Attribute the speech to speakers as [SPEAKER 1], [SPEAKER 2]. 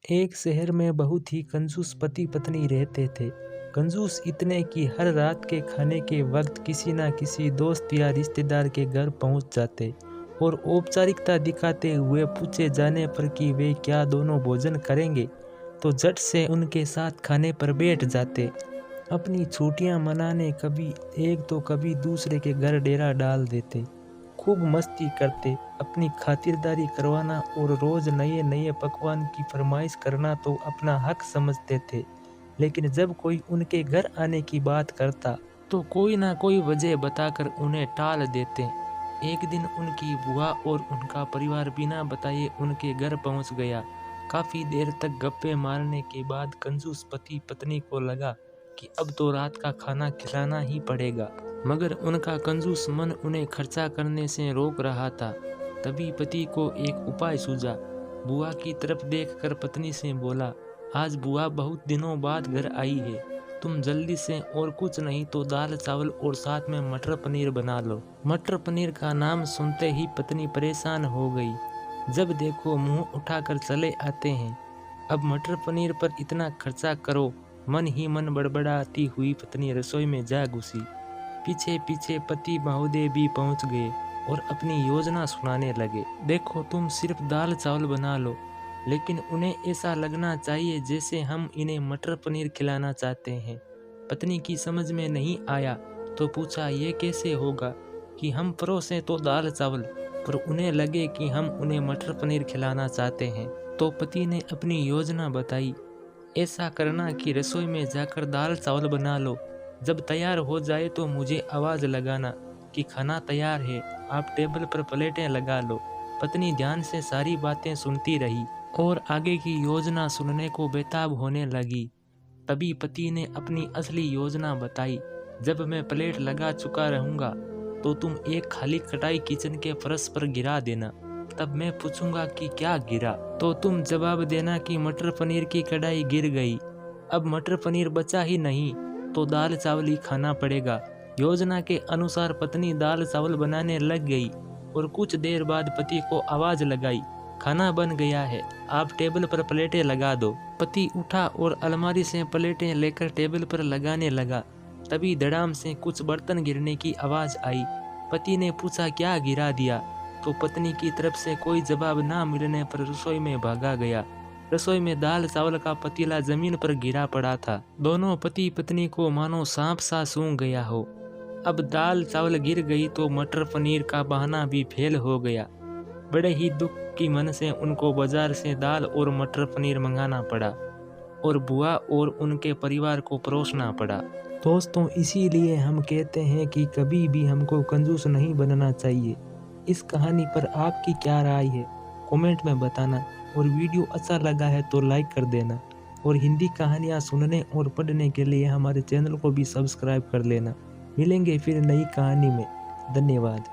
[SPEAKER 1] एक शहर में बहुत ही कंजूस पति पत्नी रहते थे। कंजूस इतने कि हर रात के खाने के वक्त किसी ना किसी दोस्त या रिश्तेदार के घर पहुंच जाते और औपचारिकता दिखाते हुए पूछे जाने पर कि वे क्या दोनों भोजन करेंगे तो झट से उनके साथ खाने पर बैठ जाते। अपनी छुट्टियां मनाने कभी एक तो कभी दूसरे के घर डेरा डाल देते। खूब मस्ती करते। अपनी खातिरदारी करवाना और रोज नए नए पकवान की फरमाइश करना तो अपना हक समझते थे, लेकिन जब कोई उनके घर आने की बात करता तो कोई ना कोई वजह बताकर उन्हें टाल देते। एक दिन उनकी बुआ और उनका परिवार बिना बताए उनके घर पहुंच गया। काफी देर तक गप्पे मारने के बाद कंजूस पति पत्नी को लगा कि अब तो रात का खाना खिलाना ही पड़ेगा, मगर उनका कंजूस मन उन्हें खर्चा करने से रोक रहा था। तभी पति को एक उपाय सूझा। बुआ की तरफ देखकर पत्नी से बोला, आज बुआ बहुत दिनों बाद घर आई है, तुम जल्दी से और कुछ नहीं तो दाल चावल और साथ में मटर पनीर बना लो। मटर पनीर का नाम सुनते ही पत्नी परेशान हो गई। जब देखो मुंह उठाकर चले आते हैं, अब मटर पनीर पर इतना खर्चा करो। मन ही मन बड़बड़ाती हुई पत्नी रसोई में जा घुसी। पीछे पीछे पति महोदय भी पहुंच गए और अपनी योजना सुनाने लगे। देखो तुम सिर्फ दाल चावल बना लो, लेकिन उन्हें ऐसा लगना चाहिए जैसे हम इन्हें मटर पनीर खिलाना चाहते हैं। पत्नी की समझ में नहीं आया तो पूछा, ये कैसे होगा कि हम परोसें तो दाल चावल पर उन्हें लगे कि हम उन्हें मटर पनीर खिलाना चाहते हैं। तो पति ने अपनी योजना बताई। ऐसा करना कि रसोई में जाकर दाल चावल बना लो, जब तैयार हो जाए तो मुझे आवाज़ लगाना कि खाना तैयार है, आप टेबल पर प्लेटें लगा लो। पत्नी ध्यान से सारी बातें सुनती रही और आगे की योजना सुनने को बेताब होने लगी। तभी पति ने अपनी असली योजना बताई, जब मैं प्लेट लगा चुका रहूँगा तो तुम एक खाली कटाई किचन के फर्श पर गिरा देना। तब मैं पूछूंगा कि क्या गिरा, तो तुम जवाब देना कि मटर पनीर की कढ़ाई गिर गई। अब मटर पनीर बचा ही नहीं तो दाल चावल ही खाना पड़ेगा। योजना के अनुसार पत्नी दाल चावल बनाने लग गई और कुछ देर बाद पति को आवाज लगाई, खाना बन गया है, आप टेबल पर प्लेटें लगा दो। पति उठा और अलमारी से प्लेटें लेकर टेबल पर लगाने लगा। तभी धड़ाम से कुछ बर्तन गिरने की आवाज आई। पति ने पूछा, क्या गिरा दिया? तो पत्नी की तरफ से कोई जवाब ना मिलने पर रसोई में भागा गया। रसोई में दाल चावल का पतीला जमीन पर गिरा पड़ा था। दोनों पति पत्नी को मानो सांप सा सूंघ गया हो। अब दाल चावल गिर गई तो मटर पनीर का बहाना भी फेल हो गया। बड़े ही दुख की मन से उनको बाजार से दाल और मटर पनीर मंगाना पड़ा और बुआ और उनके परिवार को परोसना पड़ा। दोस्तों, इसीलिए हम कहते हैं कि कभी भी हमको कंजूस नहीं बनना चाहिए। इस कहानी पर आपकी क्या राय है, कमेंट में बताना और वीडियो अच्छा लगा है तो लाइक कर देना और हिंदी कहानियाँ सुनने और पढ़ने के लिए हमारे चैनल को भी सब्सक्राइब कर लेना। मिलेंगे फिर नई कहानी में। धन्यवाद।